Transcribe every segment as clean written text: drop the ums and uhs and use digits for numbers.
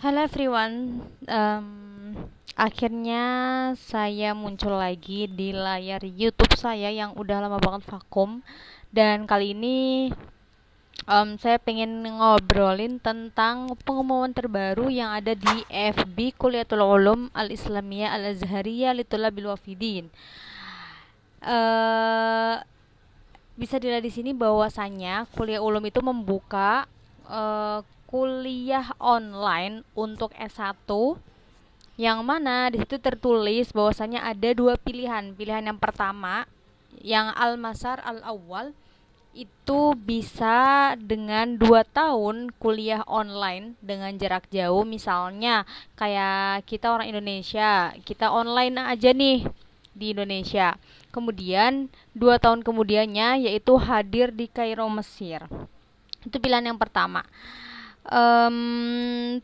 Halo everyone, akhirnya saya muncul lagi di layar YouTube saya yang udah lama banget vakum. Dan kali ini saya pengen ngobrolin tentang pengumuman terbaru yang ada di FB Kuliatul Ulum Al-Islamiyah Al-Azhariyah Litulabil Wafidin. Eh, Bisa dilihat di sini bahwasannya kuliah ulum itu membuka kuliah online untuk S1, yang mana di situ tertulis bahwasanya ada dua pilihan. Pilihan yang pertama yang Al-Masar Al-Awwal itu bisa dengan 2 tahun kuliah online dengan jarak jauh. Misalnya kayak kita orang Indonesia, kita online aja nih di Indonesia. Kemudian 2 tahun kemudiannya yaitu hadir di Kairo, Mesir. Itu pilihan yang pertama.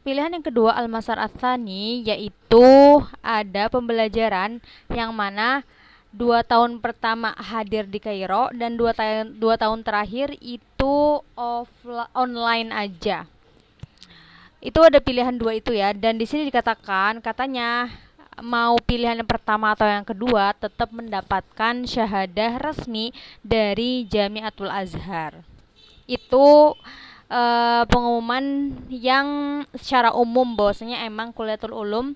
Pilihan yang kedua Al-Masar Atsani, yaitu ada pembelajaran yang mana 2 tahun pertama hadir di Kairo dan dua tahun terakhir itu online aja. Itu ada pilihan dua itu ya, dan di sini dikatakan katanya mau pilihan yang pertama atau yang kedua tetap mendapatkan syahadah resmi dari Jamiatul Azhar. Itu pengumuman yang secara umum bahwasanya emang Kuliatul Ulum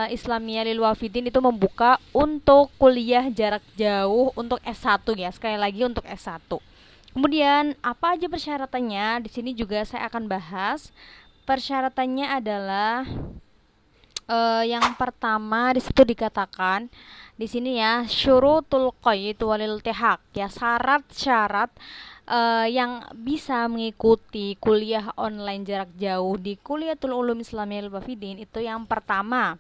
Islamiyah Lil Wafidin itu membuka untuk kuliah jarak jauh untuk S1 ya. Sekali lagi untuk S1. Kemudian apa aja persyaratannya? Di sini juga saya akan bahas. Persyaratannya adalah yang pertama di situ dikatakan di sini ya, syurutul qaid walil tihaq ya, syarat-syarat yang bisa mengikuti kuliah online jarak jauh di Kuliatul Ulum Islamiyah Al-Wafidin itu yang pertama.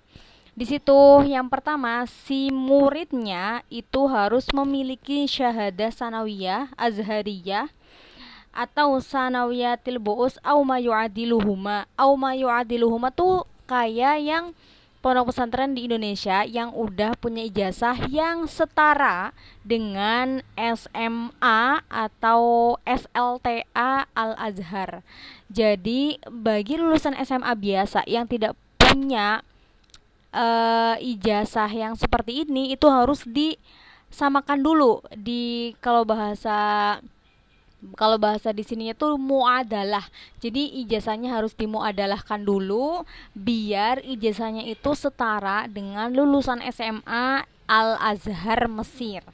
Di situ yang pertama si muridnya itu harus memiliki syahadah sanawiyah azhariyah atau sanawiyatil bu'us au ma yu'adiluhuma. Au ma yu'adiluhuma tuh kayak yang pondok pesantren di Indonesia yang udah punya ijazah yang setara dengan SMA atau SLTA Al-Azhar. Jadi bagi lulusan SMA biasa yang tidak punya ijazah yang seperti ini itu harus disamakan dulu di kalau bahasa di sini itu muadalah. Jadi ijazahnya harus dimuadalahkan dulu biar ijazahnya itu setara dengan lulusan SMA Al-Azhar Mesir.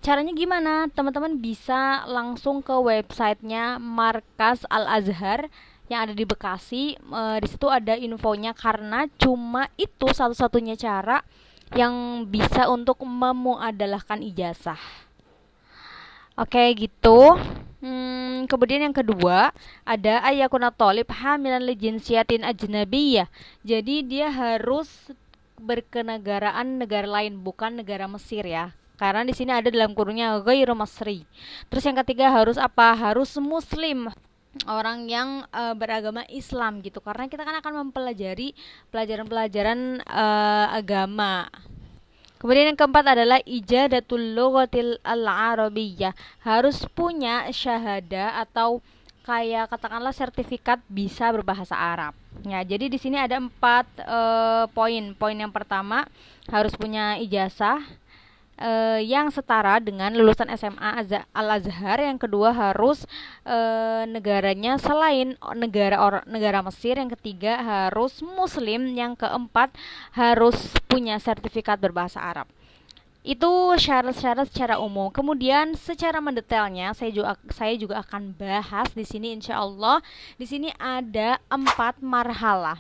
Caranya gimana? Teman-teman bisa langsung ke websitenya Markas Al-Azhar yang ada di Bekasi. Di situ ada infonya karena cuma itu satu-satunya cara yang bisa untuk memuadalahkan ijazah. Oke, gitu. Kemudian yang kedua ada ayakuna tolib hamilan li jinsiyatin ajnabiyah. Jadi dia harus berkenegaraan negara lain, bukan negara Mesir ya. Karena di sini ada dalam kurungnya ghairu masri. Terus yang ketiga harus apa? Harus muslim, orang yang beragama Islam gitu. Karena kita kan akan mempelajari pelajaran-pelajaran agama. Kemudian yang keempat adalah ijadatul lughatil al-arabiyyah. Harus punya syahadah atau kayak katakanlah sertifikat bisa berbahasa Arab. Ya, jadi di sini ada 4 poin. Poin yang pertama harus punya ijazah yang setara dengan lulusan SMA Al-Azhar. Yang kedua harus negaranya selain negara Mesir. Yang ketiga harus muslim. Yang keempat harus punya sertifikat berbahasa Arab. Itu syarat-syarat secara umum. Kemudian secara mendetailnya saya juga akan bahas di sini insyaallah. Di sini ada 4 marhalah.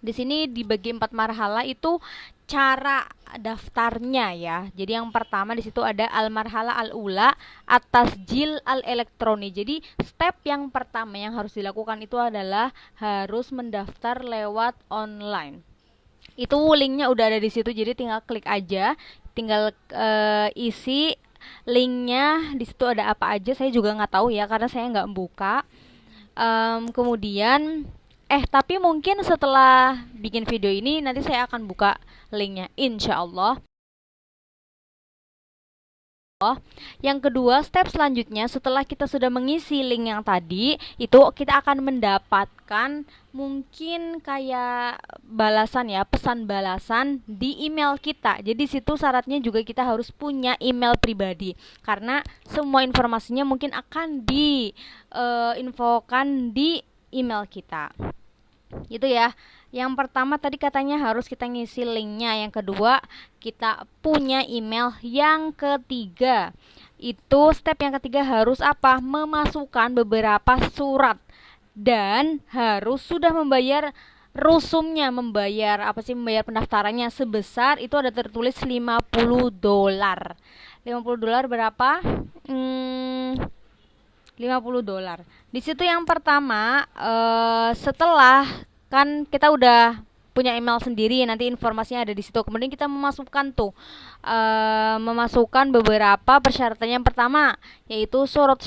Di sini dibagi 4 marhalah itu cara daftarnya ya. Jadi yang pertama di situ ada al-marhalah al-ula atas jil al-elektroni. Jadi step yang pertama yang harus dilakukan itu adalah harus mendaftar lewat online. Itu linknya udah ada di situ, jadi tinggal klik aja, tinggal isi linknya. Di situ ada apa aja saya juga nggak tahu ya karena saya nggak buka. Kemudian tapi mungkin setelah bikin video ini nanti saya akan buka linknya insya Allah. Yang kedua, step selanjutnya setelah kita sudah mengisi link yang tadi, itu kita akan mendapatkan mungkin kayak balasan ya, pesan balasan di email kita. Jadi situ syaratnya juga kita harus punya email pribadi karena semua informasinya mungkin akan diinfokan di email kita. Itu ya. Yang pertama tadi katanya harus kita ngisi linknya. Yang kedua kita punya email. Yang ketiga itu step yang ketiga harus apa? Memasukkan beberapa surat dan harus sudah membayar rusumnya, membayar pendaftarannya sebesar itu ada tertulis $50. $50 berapa? $50. Di situ yang pertama setelah kan kita udah punya email sendiri, nanti informasinya ada di situ. Kemudian kita memasukkan memasukkan beberapa persyaratan. Yang pertama yaitu surat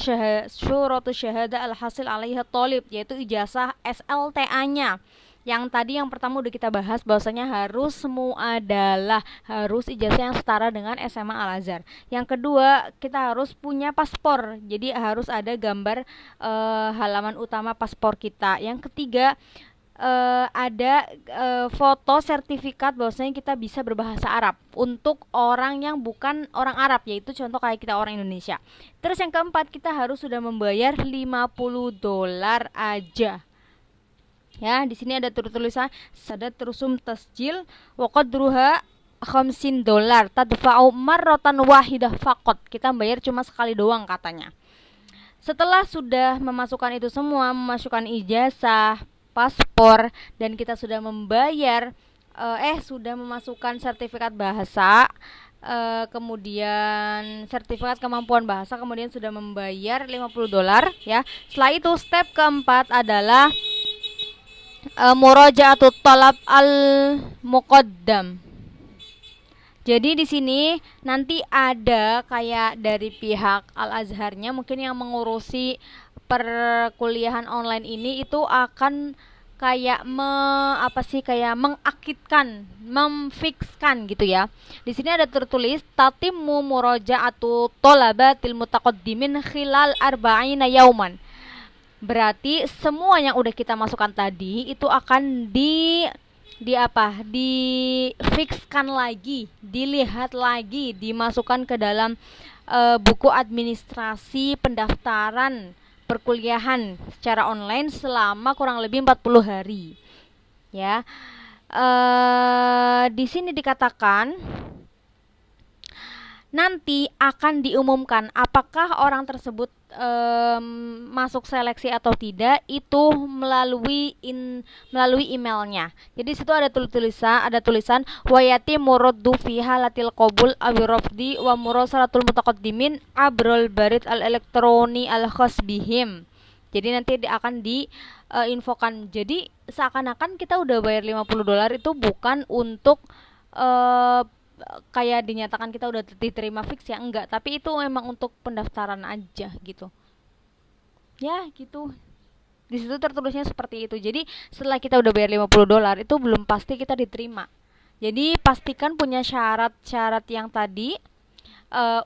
syahadah al-hasil alaiha thalib, yaitu ijazah SLTA-nya. Yang tadi yang pertama udah kita bahas bahwasanya harus ijazah yang setara dengan SMA Al-Azhar. Yang kedua, kita harus punya paspor. Jadi harus ada gambar halaman utama paspor kita. Yang ketiga, ada foto sertifikat bahwasanya kita bisa berbahasa Arab untuk orang yang bukan orang Arab, yaitu contoh kayak kita orang Indonesia. Terus yang keempat, kita harus sudah membayar $50 aja. Ya, di sini ada tulisan sadat rusum tasjil wa qadruha $50 tadfa'u marratan wahidah faqat. Kita bayar cuma sekali doang katanya. Setelah sudah memasukkan itu semua, memasukkan ijazah, paspor, dan kita sudah membayar sudah memasukkan sertifikat bahasa, kemudian sertifikat kemampuan bahasa, kemudian sudah membayar $50 ya. Setelah itu step keempat adalah murajaatut talab al-muqaddam. Jadi di sini nanti ada kayak dari pihak Al-Azharnya mungkin yang mengurusi perkuliahan online ini itu akan kayak mengakidkan, memfikskan gitu ya. Di sini ada tertulis tatimmu murajaatu talabatil mutaqaddimin khilal arba'ina yauman. Berarti semua yang udah kita masukkan tadi itu akan difikskan lagi, dilihat lagi, dimasukkan ke dalam buku administrasi pendaftaran perkuliahan secara online selama kurang lebih 40 hari. Ya. Di sini dikatakan nanti akan diumumkan apakah orang tersebut masuk seleksi atau tidak itu melalui emailnya. Jadi situ ada tulisan wayati muraddu fi halatil qabul aw rafdi wa murasalatul mutaqaddimin abrol barid al elektroni al khas bihim. Jadi nanti akan diinfokan. Jadi seakan-akan kita udah bayar $50 itu bukan untuk kayak dinyatakan kita udah diterima fix ya, enggak, tapi itu memang untuk pendaftaran aja gitu ya gitu. Di situ tertulisnya seperti itu. Jadi setelah kita udah bayar $50 itu belum pasti kita diterima. Jadi pastikan punya syarat-syarat yang tadi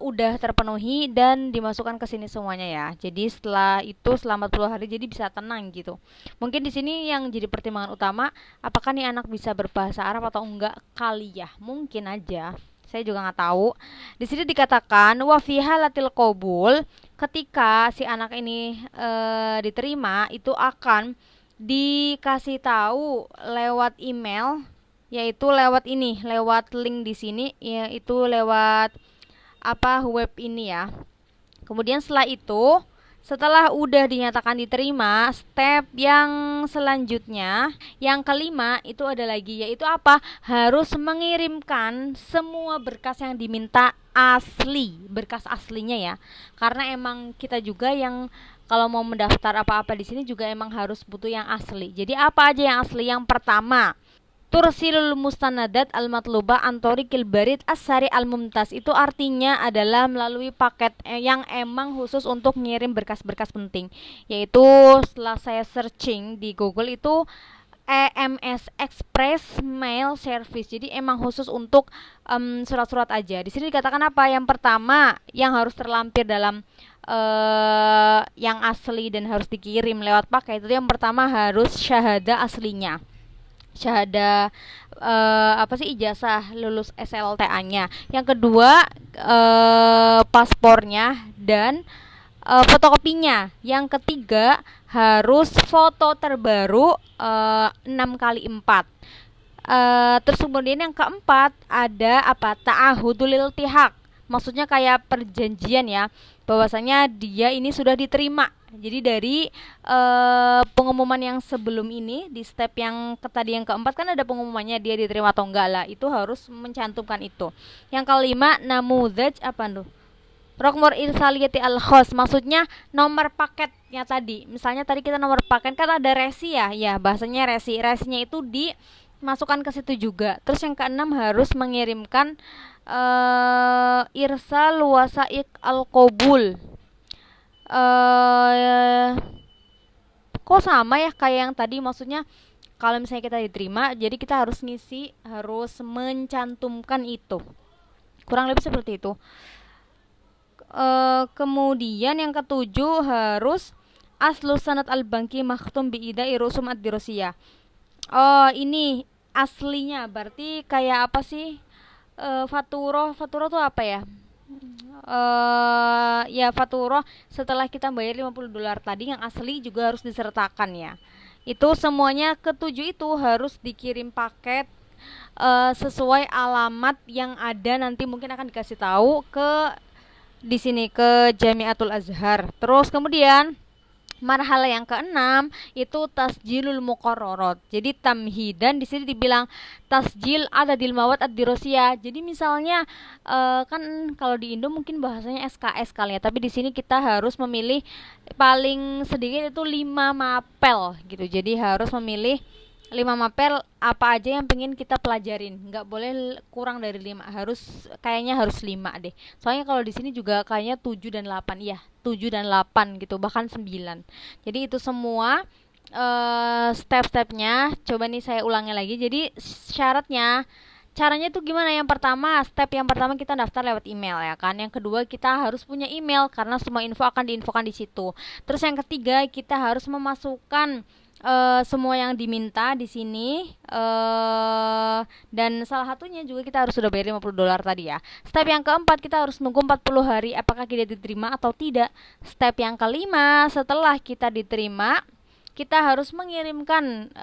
udah terpenuhi dan dimasukkan ke sini semuanya ya. Jadi setelah itu selama 40 hari jadi bisa tenang gitu. Mungkin di sini yang jadi pertimbangan utama apakah nih anak bisa berbahasa Arab atau enggak kali ya. Mungkin aja. Saya juga nggak tahu. Di sini dikatakan wa fi halatil qabul, ketika si anak ini diterima itu akan dikasih tahu lewat email, yaitu lewat link di sini, yaitu lewat web ini ya. Kemudian setelah udah dinyatakan diterima, step yang selanjutnya yang kelima itu ada lagi, yaitu harus mengirimkan semua berkas yang diminta berkas aslinya ya. Karena emang kita juga yang kalau mau mendaftar apa-apa di sini juga emang harus butuh yang asli. Jadi apa aja yang asli? Yang pertama, tursilul mustanadat al-matlubah antorikil barid as-sari al-mumtaz. Itu artinya adalah melalui paket yang emang khusus untuk ngirim berkas-berkas penting. Yaitu setelah saya searching di Google itu EMS Express Mail Service. Jadi emang khusus untuk surat-surat aja. Di sini dikatakan apa? Yang pertama yang harus terlampir dalam yang asli dan harus dikirim lewat paket itu yang pertama harus syahada aslinya. Syahada apa sih, ijazah lulus SLTA-nya. Yang kedua paspornya dan fotokopinya. Yang ketiga harus foto terbaru 6x4. Terus kemudian yang keempat ada apa? Ta'ahudul iltihaq. Maksudnya kayak perjanjian ya, bahwasanya dia ini sudah diterima. Jadi dari pengumuman yang sebelum ini di step yang tadi yang keempat kan ada pengumumannya dia diterima atau enggak lah, itu harus mencantumkan itu. Yang kelima namuzaj apa tuh? Rokmor irsaliyati al-khos, maksudnya nomor paketnya tadi. Misalnya tadi kita nomor paket kan ada resi ya, bahasanya resi. Resinya itu dimasukkan ke situ juga. Terus yang keenam harus mengirimkan irsal wasaik al-qabul. Kok sama ya kayak yang tadi, maksudnya kalau misalnya kita diterima, jadi kita harus ngisi, harus mencantumkan itu. Kurang lebih seperti itu. Kemudian yang ketujuh harus aslu sanad al-banki makhtum biida irusum ad-dirosiyah. Ini aslinya berarti kayak apa sih? Faturo tuh apa ya? Ya faturo setelah kita bayar $50 tadi yang asli juga harus disertakan ya. Itu semuanya ketujuh itu harus dikirim paket sesuai alamat yang ada, nanti mungkin akan dikasih tahu ke di sini ke Jamiatul Azhar. Terus kemudian marhala yang keenam itu tasjilul muqarrarat. Jadi tamhidan di sini dibilang tasjil adadil mawad ad-dirosiyah. Jadi misalnya kan kalau di Indo mungkin bahasanya SKS kali ya, tapi di sini kita harus memilih paling sedikit itu 5 mapel gitu. Jadi harus memilih 5 mapel apa aja yang pengen kita pelajarin, nggak boleh kurang dari 5, kayaknya harus 5 deh, soalnya kalau di sini juga kayaknya 7 dan 8, iya 7 dan 8 gitu, bahkan 9. Jadi itu semua step-stepnya coba nih saya ulangi lagi. Jadi syaratnya, caranya tuh gimana? Yang pertama, step yang pertama kita daftar lewat email ya kan. Yang kedua kita harus punya email karena semua info akan diinfokan di situ. Terus yang ketiga kita harus memasukkan semua yang diminta di sini, dan salah satunya juga kita harus sudah bayar $50 tadi ya. Step yang keempat kita harus nunggu 40 hari apakah kita diterima atau tidak. Step yang kelima, setelah kita diterima kita harus mengirimkan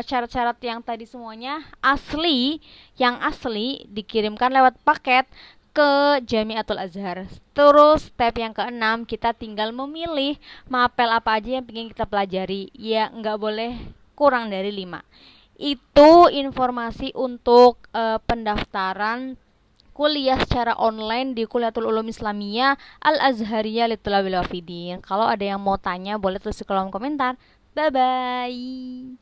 syarat-syarat yang tadi semuanya asli, yang asli dikirimkan lewat paket ke Jamiatul Azhar. Terus step yang keenam kita tinggal memilih mapel apa aja yang ingin kita pelajari. Ya nggak boleh kurang dari 5. Itu informasi untuk pendaftaran kuliah secara online di Kuliatul Ulum Islamiyah Al-Azhariyah Litulabil Wafidin. Kalau ada yang mau tanya boleh tulis di kolom komentar. Bye bye.